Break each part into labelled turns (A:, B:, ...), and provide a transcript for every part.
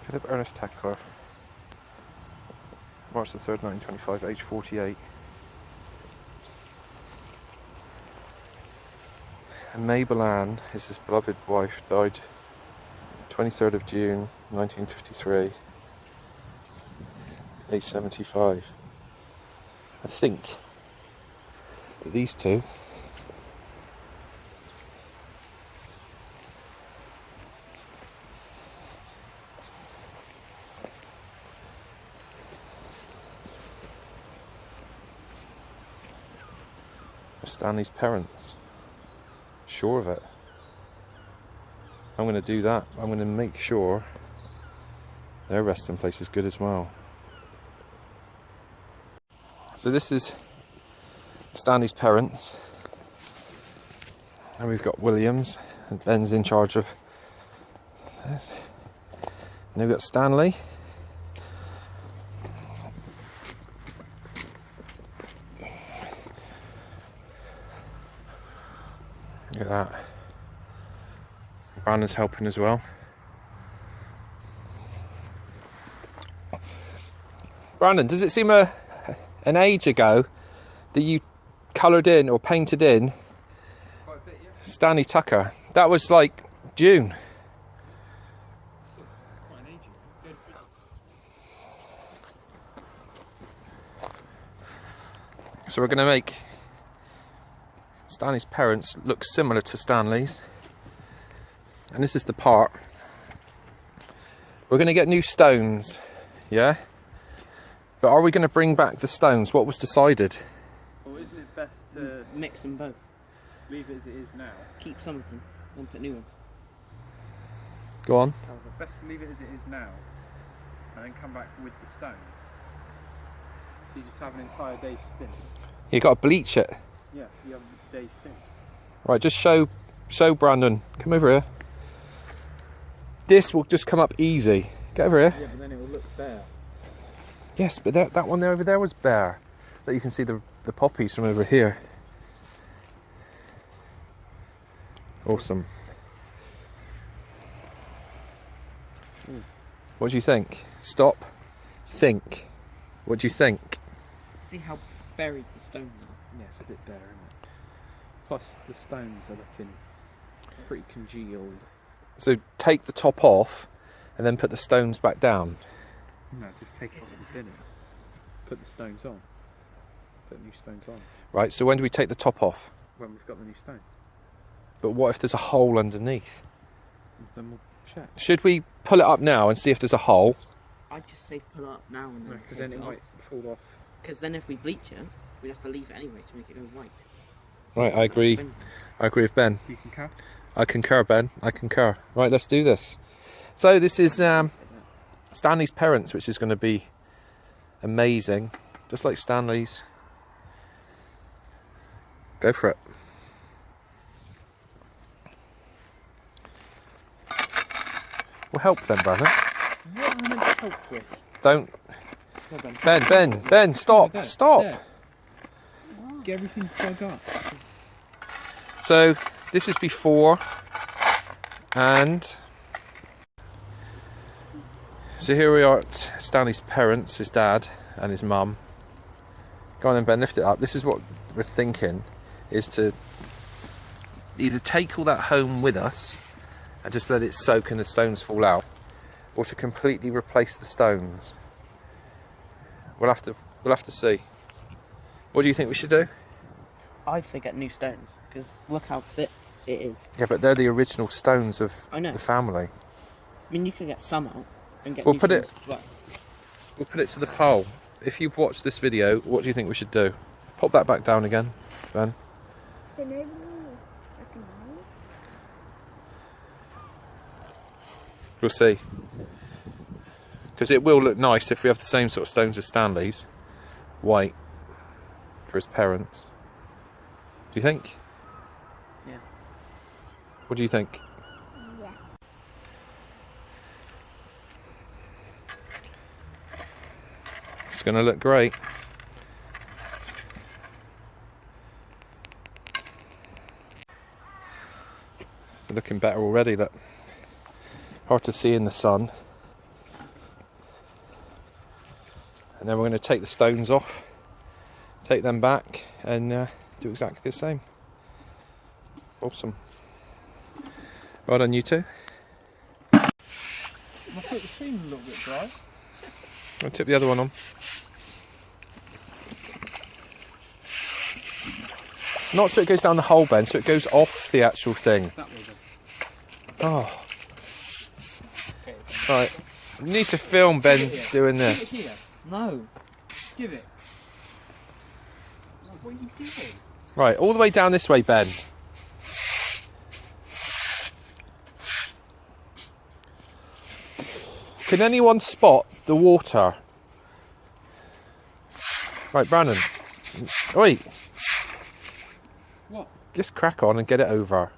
A: Philip Ernest Tucker, March the 3rd, 1925, age 48. And Mabel Ann is his beloved wife, died 23rd of June 1953, age 75. I think that these two are Stanley's parents. Sure of it. I'm going to do that. I'm going to make sure their resting place is good as well. So this is Stanley's parents, and we've got Williams, and Ben's in charge of this. And we've got Stanley. Look at that. Brandon's helping as well. Brandon, does it seem an age ago that you coloured in or painted in
B: quite a bit, yeah.
A: Stanley Tucker? That was like June.
B: Quite an age ago. Good.
A: So we're going to make Stanley's parents look similar to Stanley's. And this is the part. We're going to get new stones, yeah? But are we going to bring back the stones? What was decided?
B: Well, isn't it best to
C: mix them both?
B: leave it as it is now?
C: Keep some of them and put new ones.
A: Go on.
B: Best to leave it as it is now and then come back with the stones. So you just have an entire day's stint.
A: You got to bleach it.
B: Yeah, you have a day's stint.
A: Right, just show Brandon. Come over here. This will just come up easy. Get over here.
B: Yeah, but then it will look bare.
A: Yes, but that one there over there was bare. But you can see the poppies from over here. Awesome. What do you think? Stop. Think. What do you think?
C: See how buried the stones are?
B: Yeah, it's a bit bare, isn't it? Plus the stones are looking pretty congealed.
A: So take the top off and then put the stones back down.
B: No, just take it off and bin it. Put the stones on. Put new stones on.
A: Right, so when do we take the top off?
B: When we've got the new stones.
A: But what if there's a hole underneath?
B: Then we'll check.
A: Should we pull it up now and see if there's a hole?
C: I'd just say pull it up now and then.
B: Because then it might fall off.
C: Because then if we bleach it, we'd have to leave it anyway to make it go white.
A: Right, I agree. I agree with Ben.
B: Do you concur?
A: I concur, Ben. I concur. Right, let's do this. So this is Stanley's parents, which is going to be amazing. Just like Stanley's. Go for it. We'll help them, Brandon.
C: What am I meant to help with?
A: Don't.
B: No,
A: Ben, stop.
B: There,
A: Stop.
B: there. Get everything dug up.
A: So this is before, and so here we are at Stanley's parents, his dad and his mum. Go on then, Ben, lift it up. This is what we're thinking, is to either take all that home with us and just let it soak and the stones fall out, or to completely replace the stones. We'll have to see. What do you think we should do?
C: I'd say get new stones, because look how thick it is.
A: Yeah, but they're the original stones of
C: I know.
A: the family.
C: I mean, you can get some out and get
A: We'll
C: new
A: put it-
C: stones, but
A: We'll put it to the poll. If you've watched this video, what do you think we should do? Pop that back down again, Ben. We'll see. Because it will look nice if we have the same sort of stones as Stanley's. White. For his parents. Do you think?
C: yeah.
A: What do you think?
D: Yeah.
A: It's going to look great. It's looking better already. Look. Hard to see in the sun. And then we're going to take the stones off, take them back, and do exactly the same. Awesome. Well done, you two.
B: My foot seemed a little bit dry.
A: I'll tip the other one on. Not so it goes down the hole, Ben, so it goes off the actual thing.
B: That was it.
A: Oh.
B: Okay.
A: Right. We need to film Ben doing this.
B: Give it here. No. Give it. What are you doing?
A: Right, all the way down this way, Ben. Can anyone spot the water? Right, Brandon. Wait.
B: What?
A: Just crack on and get it over.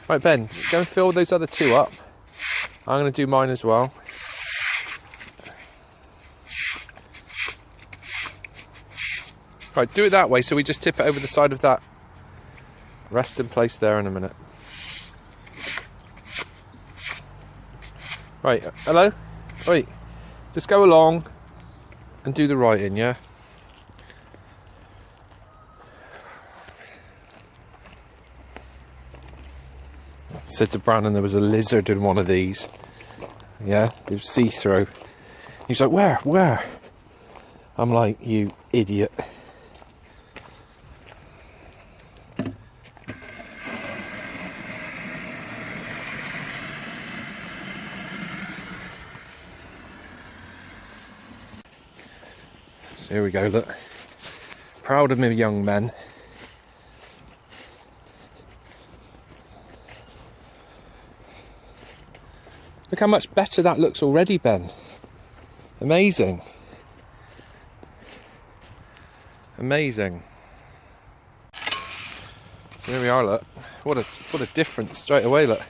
A: Right, Ben, go and fill those other two up. I'm going to do mine as well. Right, do it that way so we just tip it over the side of that. Rest in place there in a minute. Right, hello? Wait, just go along and do the writing, yeah? I said to Brandon there was a lizard in one of these. Yeah, it was see-through. He's like, where? Where? I'm like, you idiot. So here we go, look. Proud of me young men. Look how much better that looks already, Ben. Amazing. Amazing. So here we are, look. What a difference straight away, look.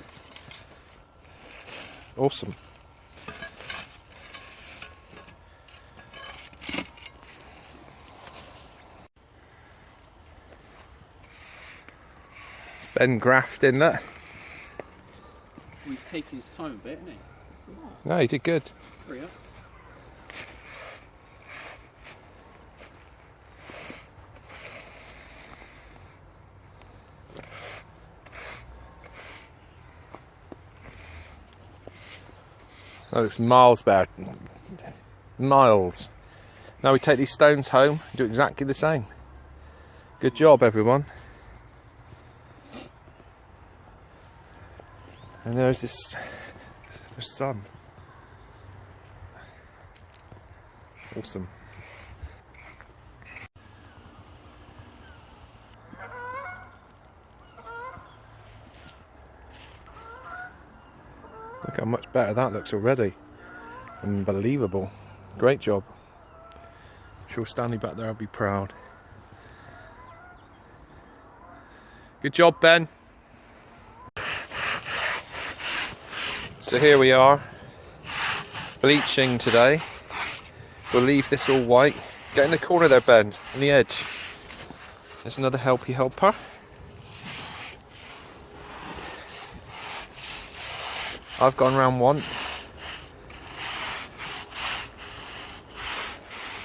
A: Awesome. Ben grafting, look.
B: He's taking his time a bit, isn't he?
A: No, he did good.
B: Hurry up.
A: That looks miles better. Miles. Now we take these stones home and do exactly the same. Good job, everyone. And there's the sun. Awesome. Look how much better that looks already. Unbelievable. Great job. I'm sure Stanley back there will be proud. Good job, Ben. So here we are, bleaching today. We'll leave this all white. Get in the corner there, Ben, on the edge. There's another helpy helper. I've gone round once.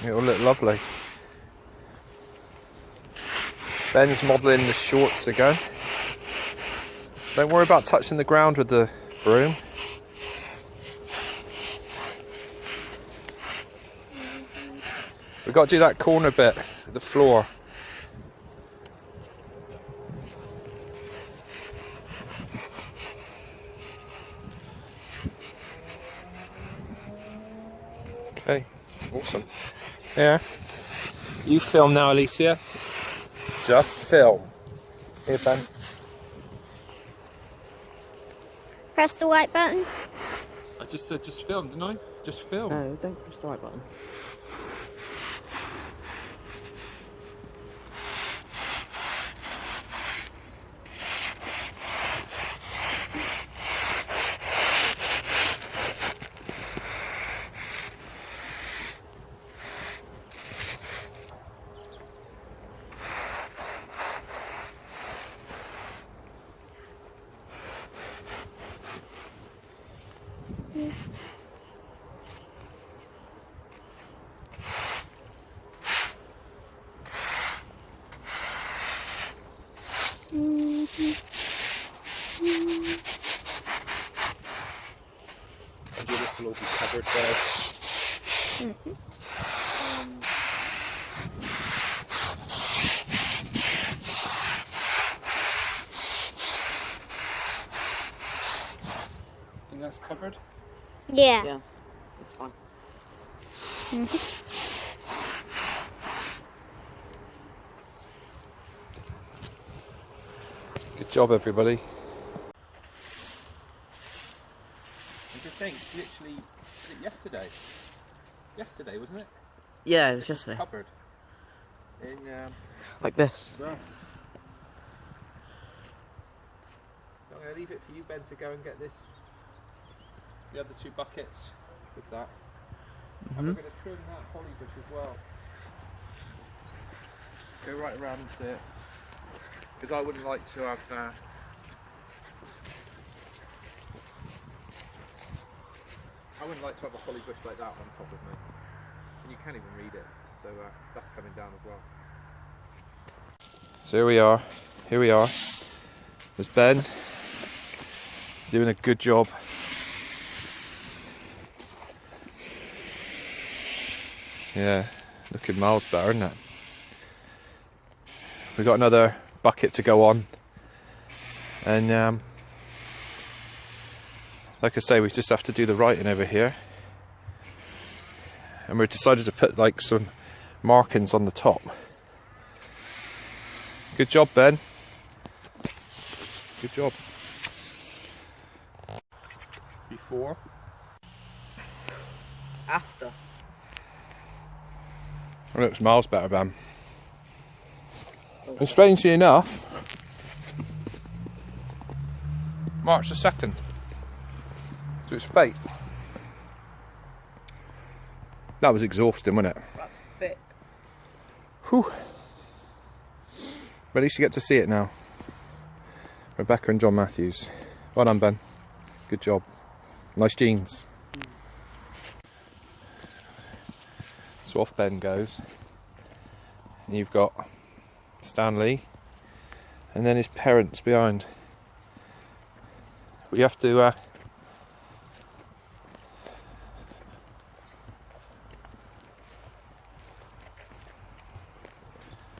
A: It'll look lovely. Ben's modelling the shorts again. Don't worry about touching the ground with the broom. We've got to do that corner bit, the floor. Okay, awesome. Yeah. You film now, Alicia. Just film. Here, Ben.
D: Press the white button.
A: I just said just film, didn't I? Just film.
C: No, don't press the right button.
A: it says.
B: think that's covered?
D: Yeah.
C: Yeah, it's fine.
A: Good job, everybody.
B: And to think, literally, was it yesterday? Yesterday, wasn't it?
C: Yeah, it was yesterday.
B: Covered. In
C: Like this.
B: grass.
A: So I'm going to leave it for you, Ben, to go and get this, the other 2 buckets with that. And we're going to trim that holly bush as well. Go right around it. Because I wouldn't like to have I wouldn't like to have a holly bush like that on top of me. And you can't even read it. So that's coming down as well. So here we are. There's Ben doing a good job. Yeah, looking miles better, isn't it? We've got another bucket to go on, and like I say, we just have to do the writing over here, and we've decided to put like some markings on the top. Good job, Ben. Good job. Before.
C: After.
A: It looks miles better, Ben. And strangely enough, March the 2nd. So it's fate. That was exhausting, wasn't it?
C: That's thick.
A: Whew. But at least you get to see it now. Rebecca and John Matthews. Well done, Ben. Good job. Nice jeans. So off Ben goes. And you've got Stanley and then his parents behind. We have to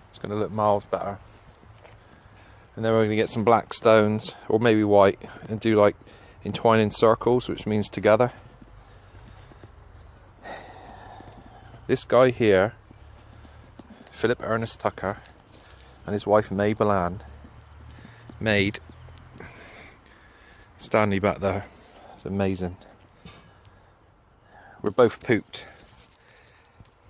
A: it's going to look miles better. And then we're going to get some black stones, or maybe white, and do like entwine in circles, which means together. This guy here, Philip Ernest Tucker, and his wife Mabel Ann, made Stanley back there. It's amazing. We're both pooped.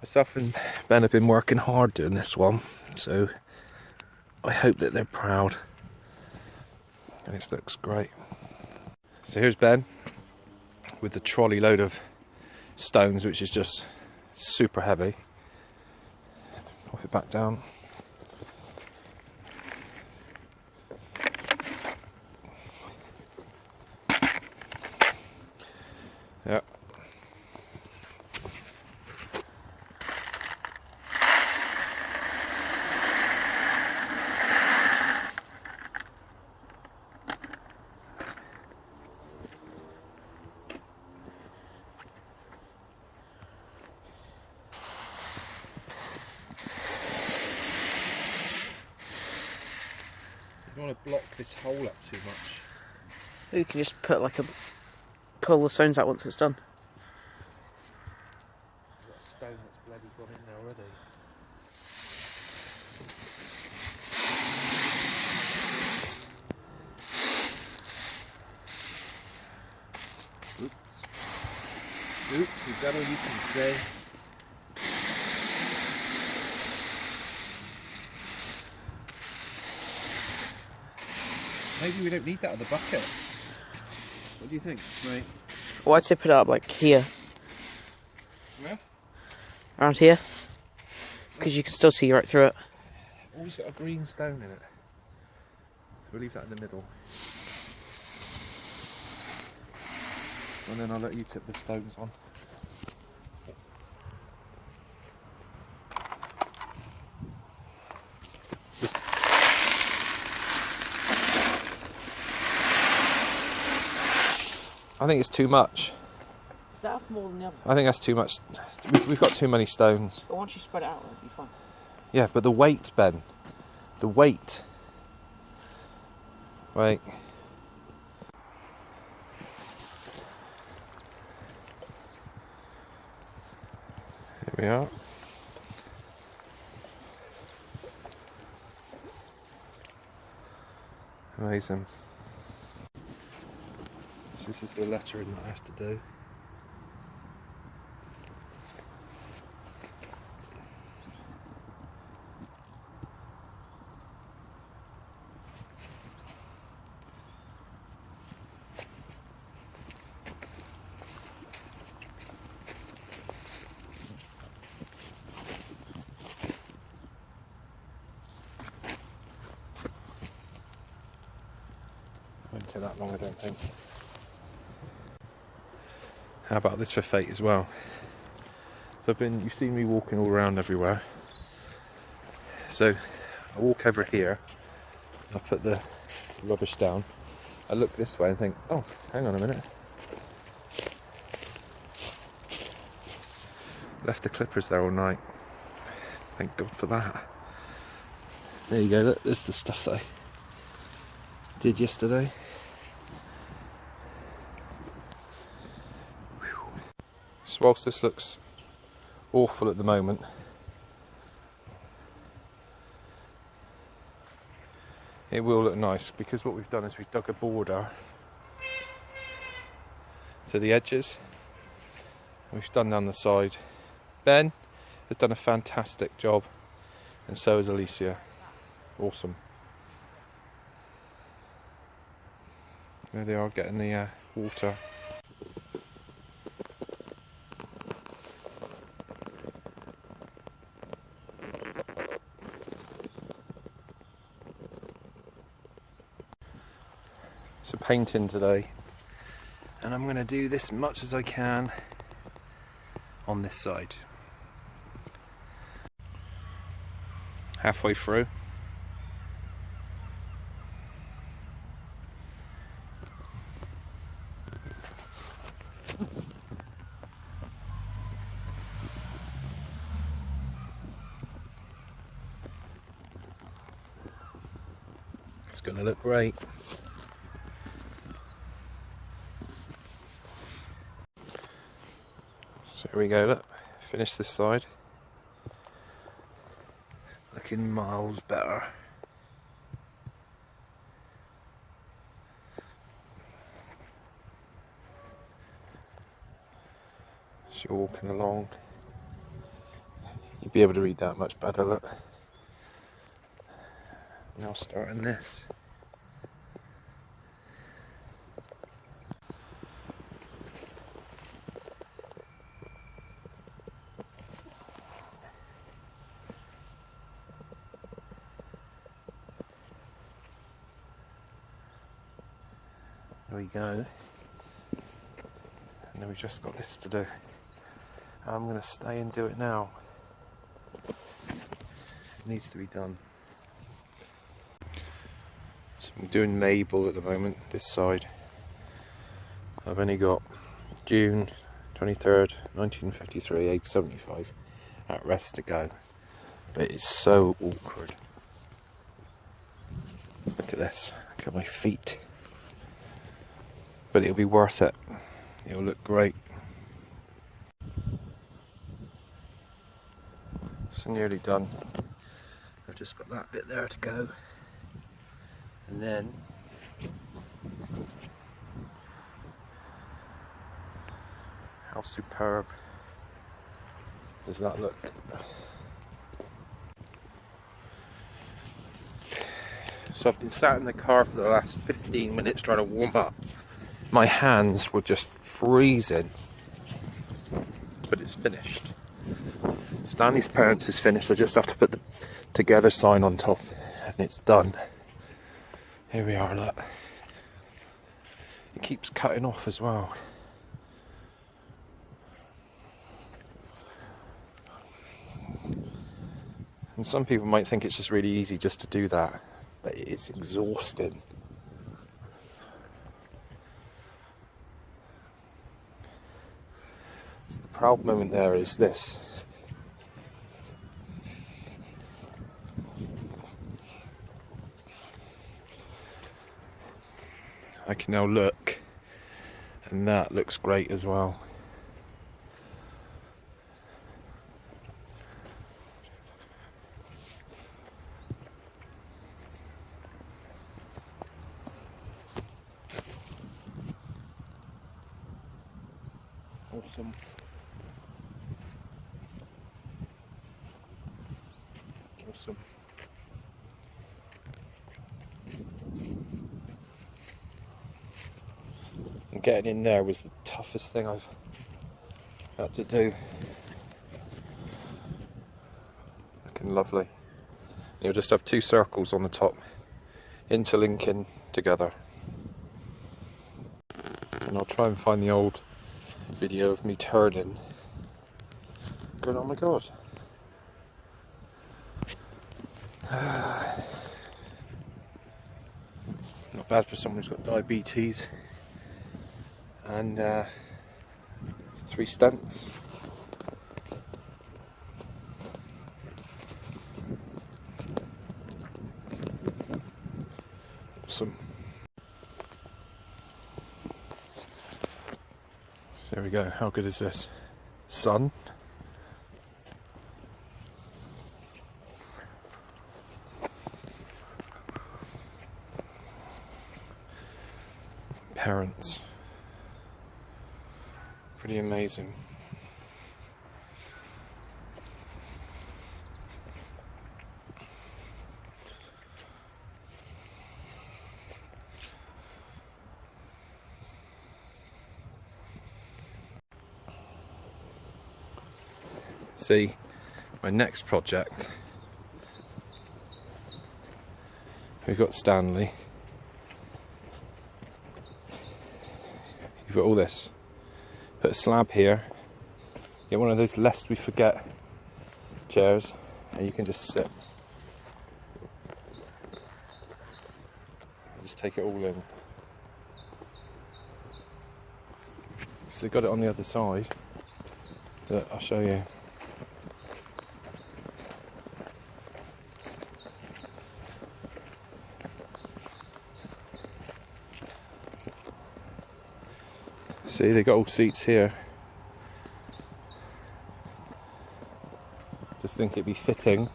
A: Myself and Ben have been working hard doing this one, so I hope that they're proud. And it looks great. So here's Ben with the trolley load of stones, which is just super heavy. Pop it back down. Yep. You don't want to block this hole up too much.
C: You can just put like pull the stones out once it's done.
A: There's got a stone that's bloody gone in there already. Oops, you've done all you can say. Maybe we don't need that other bucket. What do you think, mate?
C: Well, I'd say put it up like here.
A: Where?
C: Around here. Because you can still see right through it.
A: Always got a green stone in it. We'll leave that in the middle. And then I'll let you tip the stones on. Just I think it's too much.
C: that up more than the other?
A: I think that's too much. We've got too many stones.
C: But once you spread it out, it'll be fine.
A: Yeah, but the weight, Ben. The weight. Wait. Here we are. Amazing. So this is the lettering that I have to do. Won't take that long, I don't think. How about this for fate as well? So you've seen me walking all around everywhere. So I walk over here, I put the rubbish down, I look this way and think, oh, hang on a minute. Left the clippers there all night. Thank God for that. There you go, look, there's the stuff that I did yesterday. So whilst this looks awful at the moment, it will look nice because what we've done is we've dug a border to the edges. We've done down the side. Ben has done a fantastic job, and so has Alicia. Awesome. There they are getting the water. So painting today, and I'm going to do this much as I can on this side. Halfway through. It's going to look great. So here we go, look, finish this side. Looking miles better. As you're walking along, you'll be able to read that much better, look. Now starting this. There we go. And then we've just got this to do. I'm going to stay and do it now. It needs to be done. So I'm doing Mabel at the moment, this side. I've only got June 23rd, 1953, age 75, at rest to go. But it's so awkward. Look at this, look at my feet. But it'll be worth it. It'll look great. So nearly done. I've just got that bit there to go. And then how superb does that look? So I've been sat in the car for the last 15 minutes trying to warm up. My hands were just freezing, but it's finished. Stanley's parents is finished. I just have to put the together sign on top and it's done. Here we are, look. It keeps cutting off as well. And some people might think it's just really easy just to do that, but it's exhausting. proud moment there is this. I can now look, and that looks great as well. Awesome. Awesome. And getting in there was the toughest thing I've had to do. Looking lovely. You'll just have two circles on the top, interlinking together. And I'll try and find the old video of me turning, going, oh my god. Not bad for someone who's got diabetes. And 3 stents. Awesome. So there we go. How good is this? Sun. Parents. Pretty amazing. See, my next project, we've got Stanley. You've got all this. Put a slab here, get one of those lest we forget chairs, and you can just sit. Just take it all in. So they've got it on the other side, but I'll show you. See, they got all seats here. Just think it'd be fitting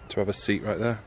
A: to have a seat right there.